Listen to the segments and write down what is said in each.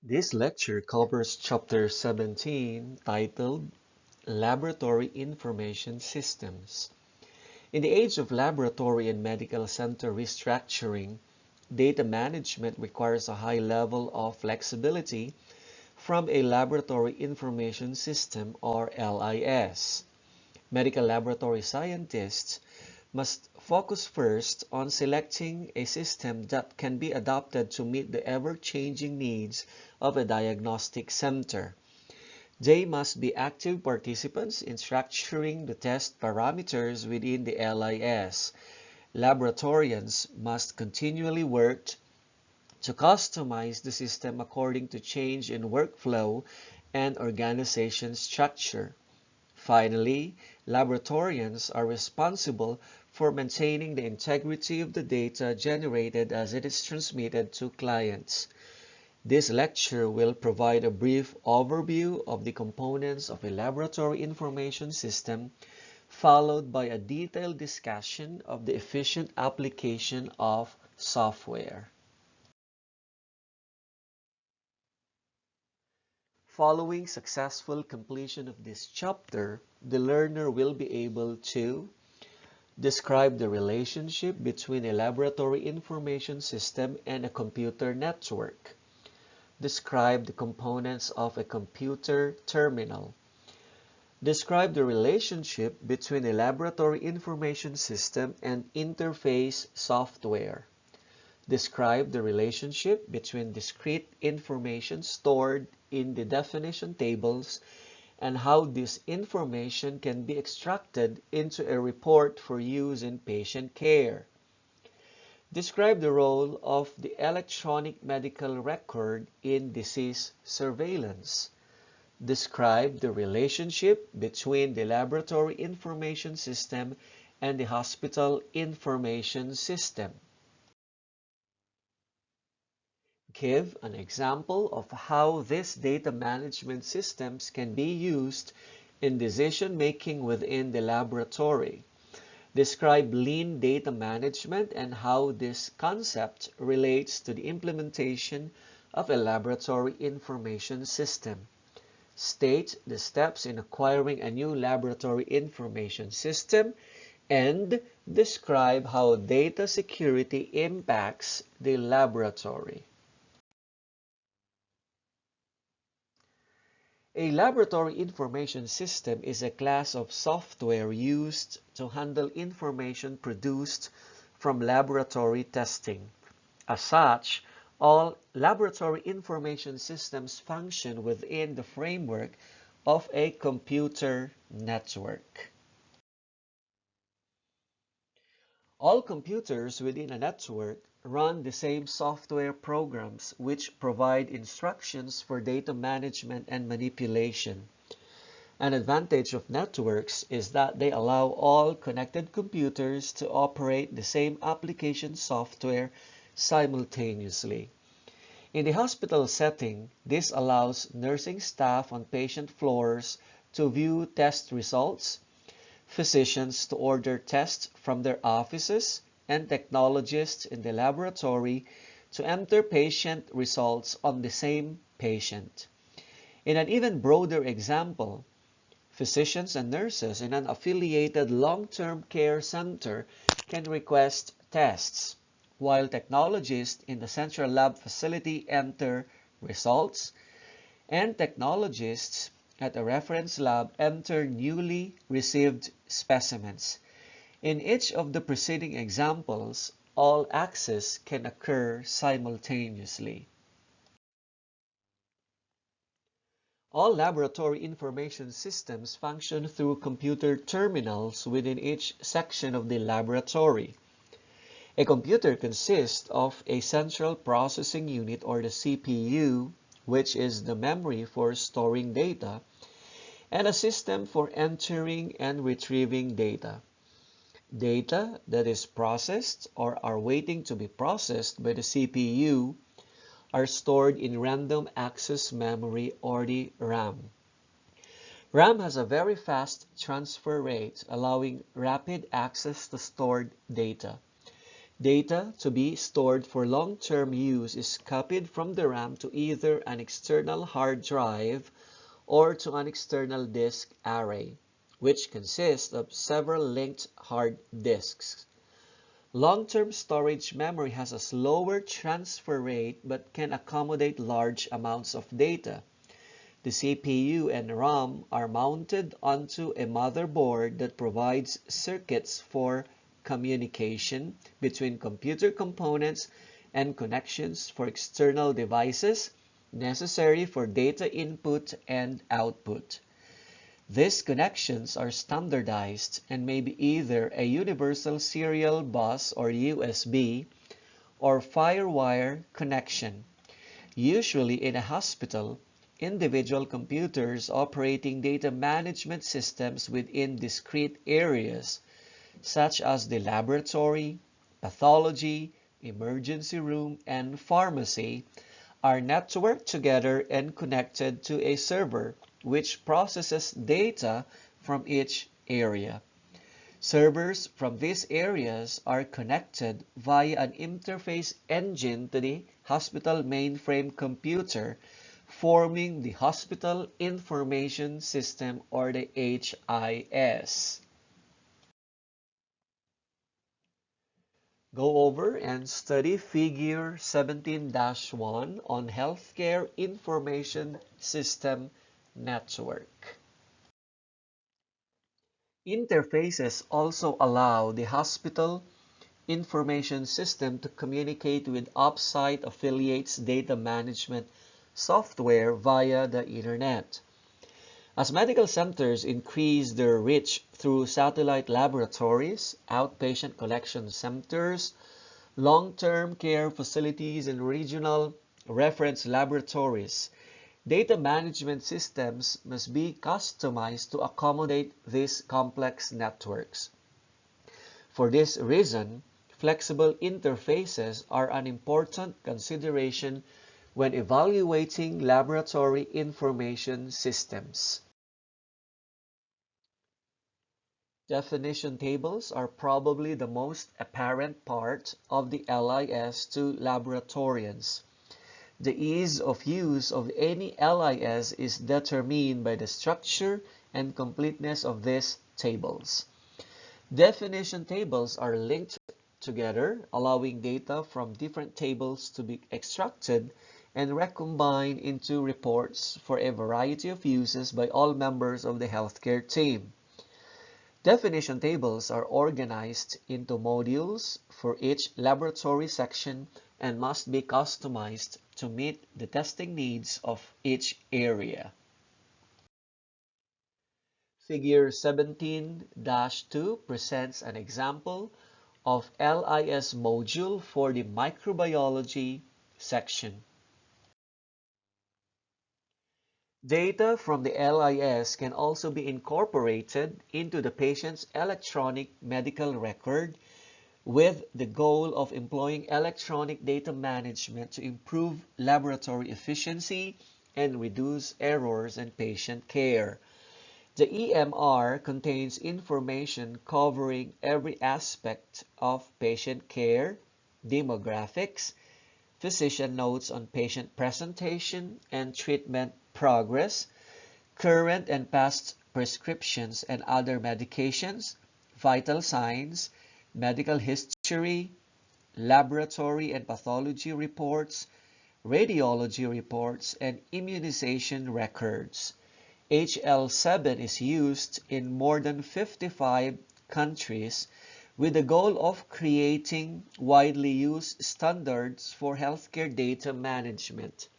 This lecture covers Chapter 17, titled Laboratory Information Systems. In the age of laboratory and medical center restructuring, data management requires a high level of flexibility from a laboratory information system or LIS. Medical laboratory scientists must focus first on selecting a system that can be adapted to meet the ever-changing needs of a diagnostic center. They must be active participants in structuring the test parameters within the LIS. Laboratorians must continually work to customize the system according to change in workflow and organization structure. Finally, laboratorians are responsible for maintaining the integrity of the data generated as it is transmitted to clients. This lecture will provide a brief overview of the components of a laboratory information system, followed by a detailed discussion of the efficient application of software. Following successful completion of this chapter, the learner will be able to describe the relationship between a laboratory information system and a computer network. Describe the components of a computer terminal. Describe the relationship between a laboratory information system and interface software. Describe the relationship between discrete information stored in the definition tables and how this information can be extracted into a report for use in patient care. Describe the role of the electronic medical record in disease surveillance. Describe the relationship between the laboratory information system and the hospital information system. Give an example of how these data management systems can be used in decision-making within the laboratory. Describe lean data management and how this concept relates to the implementation of a laboratory information system. State the steps in acquiring a new laboratory information system and describe how data security impacts the laboratory. A laboratory information system is a class of software used to handle information produced from laboratory testing. As such, all laboratory information systems function within the framework of a computer network. All computers within a network run the same software programs which provide instructions for data management and manipulation. An advantage of networks is that they allow all connected computers to operate the same application software simultaneously. In the hospital setting, this allows nursing staff on patient floors to view test results, physicians to order tests from their offices, and technologists in the laboratory to enter patient results on the same patient. In an even broader example, physicians and nurses in an affiliated long-term care center can request tests, while technologists in the central lab facility enter results, and technologists at a reference lab enter newly received specimens. In each of the preceding examples, all access can occur simultaneously. All laboratory information systems function through computer terminals within each section of the laboratory. A computer consists of a central processing unit or the CPU, which is the memory for storing data, and a system for entering and retrieving data. Data that is processed or are waiting to be processed by the CPU are stored in random access memory or the RAM. RAM has a very fast transfer rate, allowing rapid access to stored data. Data to be stored for long-term use is copied from the RAM to either an external hard drive or to an external disk array, which consists of several linked hard disks. Long-term storage memory has a slower transfer rate but can accommodate large amounts of data. The CPU and RAM are mounted onto a motherboard that provides circuits for communication between computer components and connections for external devices necessary for data input and output. These connections are standardized and may be either a universal serial bus or USB or FireWire connection. Usually in a hospital, individual computers operating data management systems within discrete areas, such as the laboratory, pathology, emergency room, and pharmacy, are networked together and connected to a server which processes data from each area. Servers from these areas are connected via an interface engine to the hospital mainframe computer, forming the Hospital Information System or the HIS. Go over and study Figure 17-1 on Healthcare Information System Network. Interfaces also allow the hospital information system to communicate with offsite affiliates' data management software via the Internet. As medical centers increase their reach through satellite laboratories, outpatient collection centers, long-term care facilities, and regional reference laboratories, data management systems must be customized to accommodate these complex networks. For this reason, flexible interfaces are an important consideration when evaluating laboratory information systems. Definition tables are probably the most apparent part of the LIS to laboratorians. The ease of use of any LIS is determined by the structure and completeness of these tables. Definition tables are linked together, allowing data from different tables to be extracted and recombined into reports for a variety of uses by all members of the healthcare team. Definition tables are organized into modules for each laboratory section and must be customized to meet the testing needs of each area. Figure 17-2 presents an example of LIS module for the microbiology section. Data from the LIS can also be incorporated into the patient's electronic medical record with the goal of employing electronic data management to improve laboratory efficiency and reduce errors in patient care. The EMR contains information covering every aspect of patient care, demographics, physician notes on patient presentation and treatment progress, current and past prescriptions and other medications, vital signs, medical history, laboratory and pathology reports, radiology reports, and immunization records. HL7 is used in more than 55 countries with the goal of creating widely used standards for healthcare data management.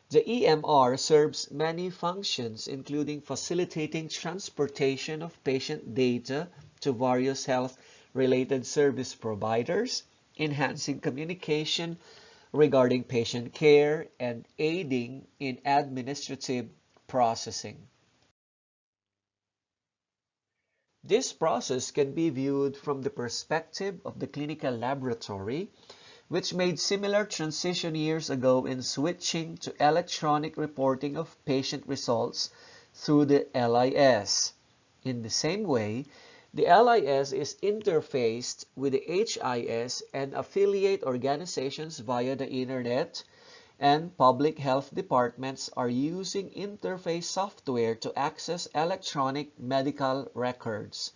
The EMR serves many functions, including facilitating transportation of patient data to various health-related service providers, enhancing communication regarding patient care, and aiding in administrative processing. This process can be viewed from the perspective of the clinical laboratory, which made similar transition years ago in switching to electronic reporting of patient results through the LIS. In the same way, The LIS is interfaced with the HIS and affiliate organizations via the internet, and public health departments are using interface software to access electronic medical records.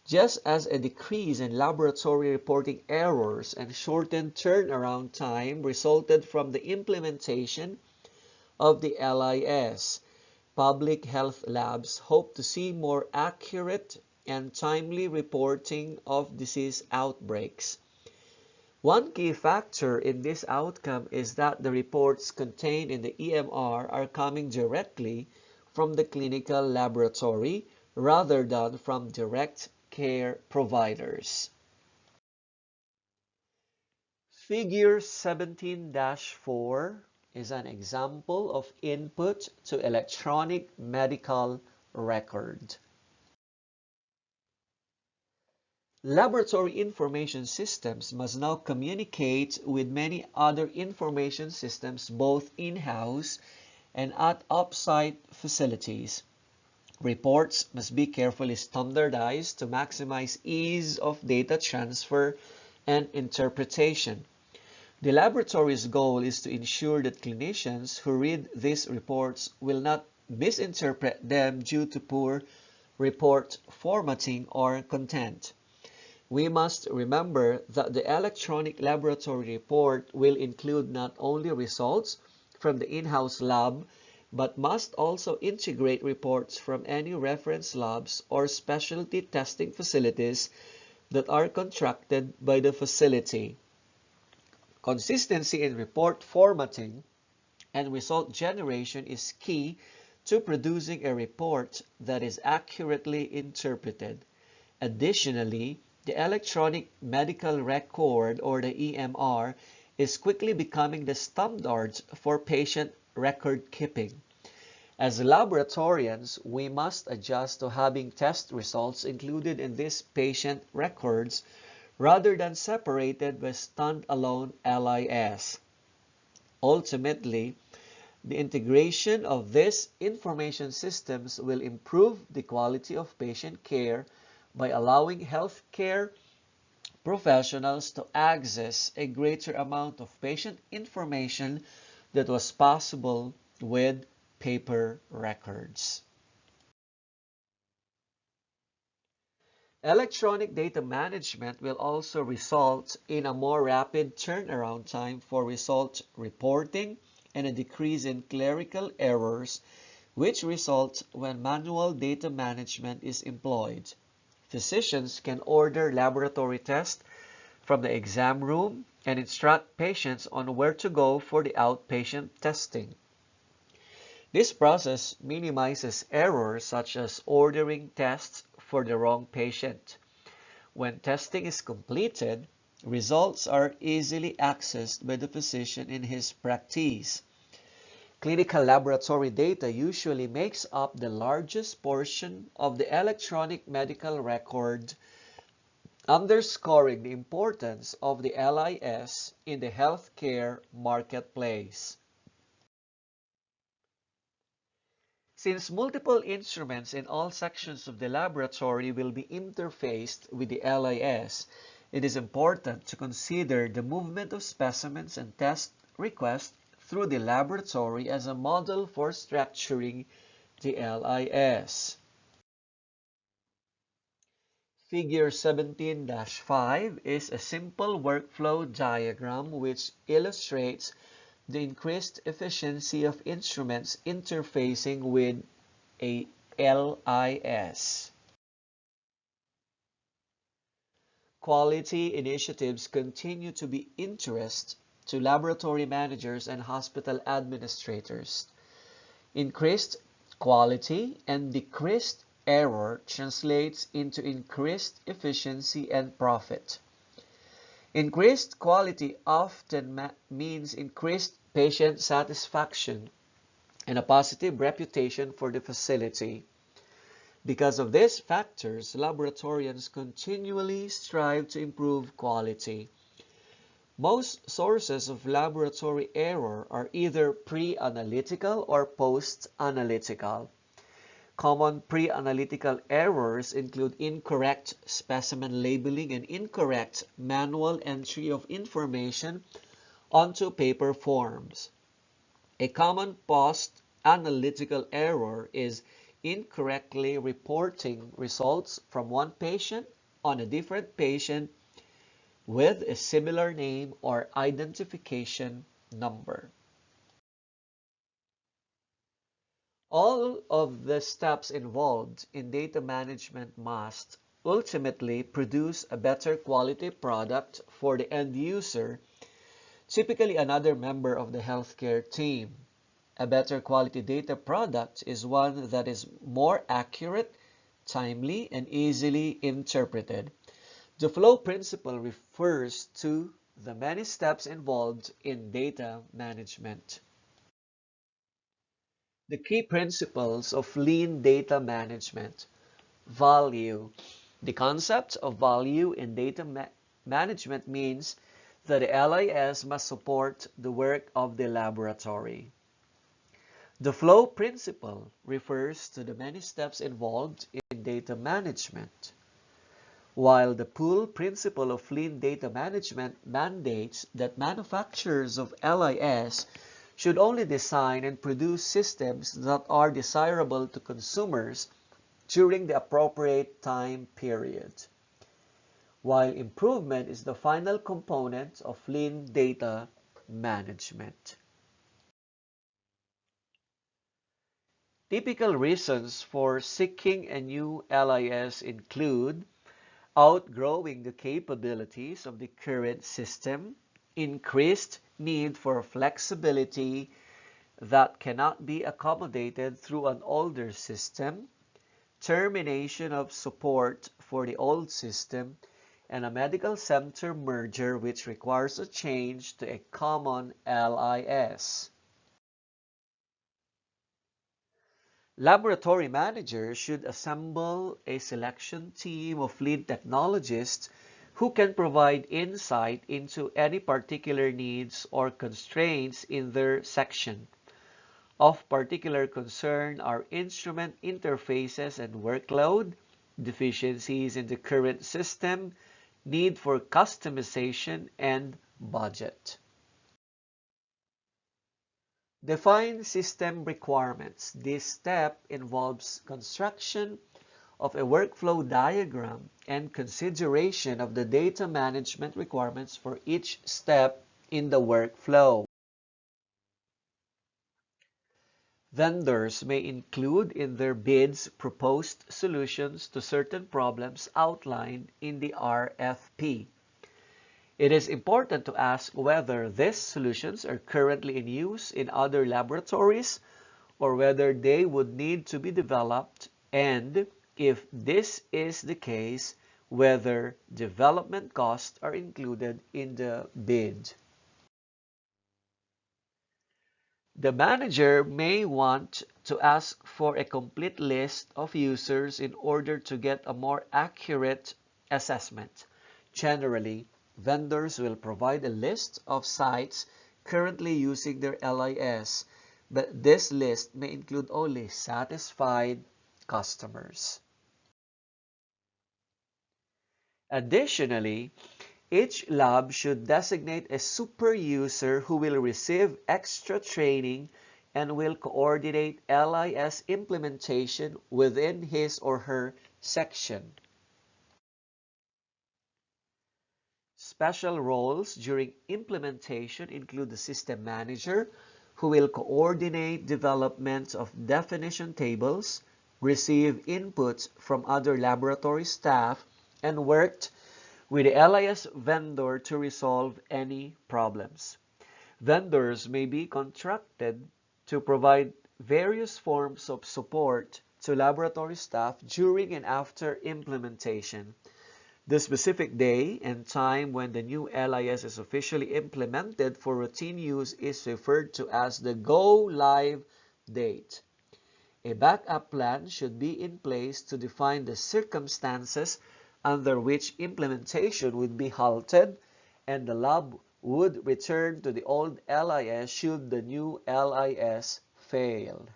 Just as a decrease in laboratory reporting errors and shortened turnaround time resulted from the implementation of the LIS, public health labs hope to see more accurate and timely reporting of disease outbreaks. One key factor in this outcome is that the reports contained in the EMR are coming directly from the clinical laboratory rather than from direct care providers. Figure 17-4 is an example of input to electronic medical record. Laboratory information systems must now communicate with many other information systems both in-house and at off-site facilities. Reports must be carefully standardized to maximize ease of data transfer and interpretation. The laboratory's goal is to ensure that clinicians who read these reports will not misinterpret them due to poor report formatting or content. We must remember that the electronic laboratory report will include not only results from the in-house lab, but must also integrate reports from any reference labs or specialty testing facilities that are contracted by the facility. Consistency in report formatting and result generation is key to producing a report that is accurately interpreted. Additionally, the electronic medical record, or the EMR, is quickly becoming the standard for patient record keeping. As laboratorians, we must adjust to having test results included in these patient records rather than separated by standalone LIS. Ultimately, the integration of these information systems will improve the quality of patient care by allowing healthcare professionals to access a greater amount of patient information that was possible with paper records. Electronic data management will also result in a more rapid turnaround time for result reporting and a decrease in clerical errors, which result when manual data management is employed. Physicians can order laboratory tests from the exam room and instruct patients on where to go for the outpatient testing. This process minimizes errors such as ordering tests for the wrong patient. When testing is completed, results are easily accessed by the physician in his practice. Clinical laboratory data usually makes up the largest portion of the electronic medical record, underscoring the importance of the LIS in the healthcare marketplace. Since multiple instruments in all sections of the laboratory will be interfaced with the LIS, it is important to consider the movement of specimens and test requests through the laboratory as a model for structuring the LIS. Figure 17-5 is a simple workflow diagram which illustrates the increased efficiency of instruments interfacing with a LIS. Quality initiatives continue to be of interest to laboratory managers and hospital administrators. Increased quality and decreased error translates into increased efficiency and profit. Increased quality often means increased patient satisfaction and a positive reputation for the facility. Because of these factors, laboratorians continually strive to improve quality. Most sources of laboratory error are either pre-analytical or post-analytical. Common pre-analytical errors include incorrect specimen labeling and incorrect manual entry of information onto paper forms. A common post-analytical error is incorrectly reporting results from one patient on a different patient with a similar name or identification number. All of the steps involved in data management must ultimately produce a better quality product for the end user, typically another member of the healthcare team. A better quality data product is one that is more accurate, timely, and easily interpreted. The flow principle refers to the many steps involved in data management. The key principles of lean data management. Value. The concept of value in data management means that the LIS must support the work of the laboratory. The flow principle refers to the many steps involved in data management, while the pull principle of lean data management mandates that manufacturers of LIS should only design and produce systems that are desirable to consumers during the appropriate time period, while improvement is the final component of lean data management. Typical reasons for seeking a new LIS include outgrowing the capabilities of the current system, increased need for flexibility that cannot be accommodated through an older system, termination of support for the old system, and a medical center merger which requires a change to a common LIS. Laboratory managers should assemble a selection team of lead technologists who can provide insight into any particular needs or constraints in their section. Of particular concern are instrument interfaces and workload, deficiencies in the current system, need for customization, and budget. Define system requirements. This step involves construction of a workflow diagram and consideration of the data management requirements for each step in the workflow. Vendors may include in their bids proposed solutions to certain problems outlined in the RFP. It is important to ask whether these solutions are currently in use in other laboratories or whether they would need to be developed, and if this is the case, whether development costs are included in the bid. The manager may want to ask for a complete list of users in order to get a more accurate assessment. Generally, vendors will provide a list of sites currently using their LIS, but this list may include only satisfied customers. Additionally, each lab should designate a super user who will receive extra training and will coordinate LIS implementation within his or her section. Special roles during implementation include the system manager, who will coordinate development of definition tables, receive inputs from other laboratory staff, and worked with the LIS vendor to resolve any problems. Vendors may be contracted to provide various forms of support to laboratory staff during and after implementation. The specific day and time when the new LIS is officially implemented for routine use is referred to as the go-live date. A backup plan should be in place to define the circumstances under which implementation would be halted and the lab would return to the old LIS should the new LIS fail.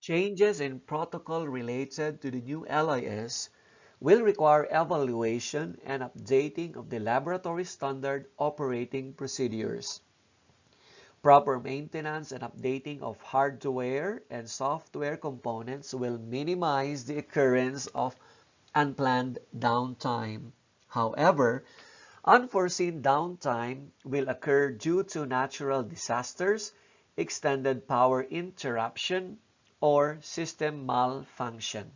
Changes in protocol related to the new LIS will require evaluation and updating of the laboratory standard operating procedures. Proper maintenance and updating of hardware and software components will minimize the occurrence of unplanned downtime. However, unforeseen downtime will occur due to natural disasters, extended power interruption, or system malfunction.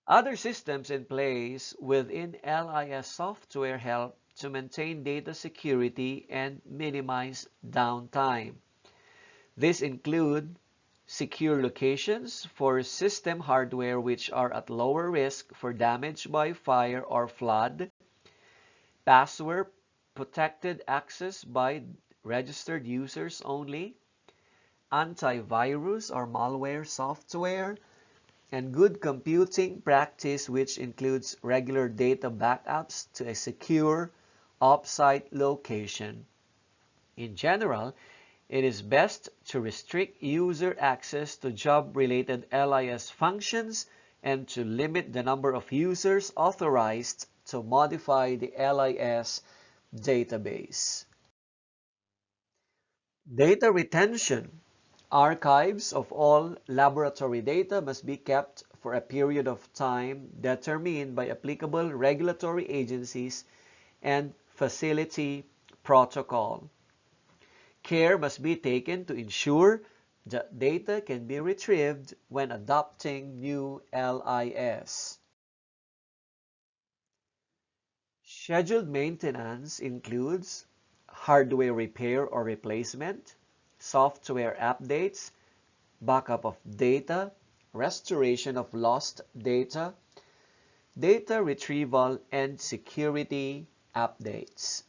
Other systems in place within LIS software help to maintain data security and minimize downtime. These include secure locations for system hardware which are at lower risk for damage by fire or flood, password protected access by registered users only, antivirus or malware software, and good computing practice which includes regular data backups to a secure off-site location. In general, it is best to restrict user access to job-related LIS functions and to limit the number of users authorized to modify the LIS database. Data retention. Archives of all laboratory data must be kept for a period of time determined by applicable regulatory agencies and facility protocol. Care must be taken to ensure that data can be retrieved when adopting new LIS. Scheduled maintenance includes hardware repair or replacement, software updates, backup of data, restoration of lost data, data retrieval, and security updates.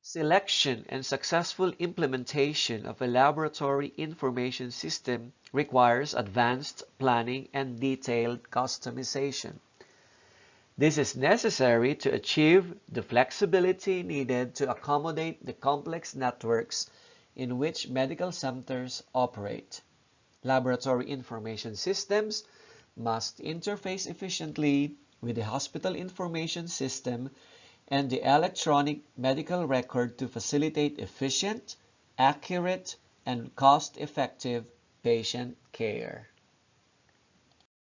Selection and successful implementation of a laboratory information system requires advanced planning and detailed customization. This is necessary to achieve the flexibility needed to accommodate the complex networks in which medical centers operate. Laboratory information systems must interface efficiently with the hospital information system and the electronic medical record to facilitate efficient, accurate, and cost-effective patient care.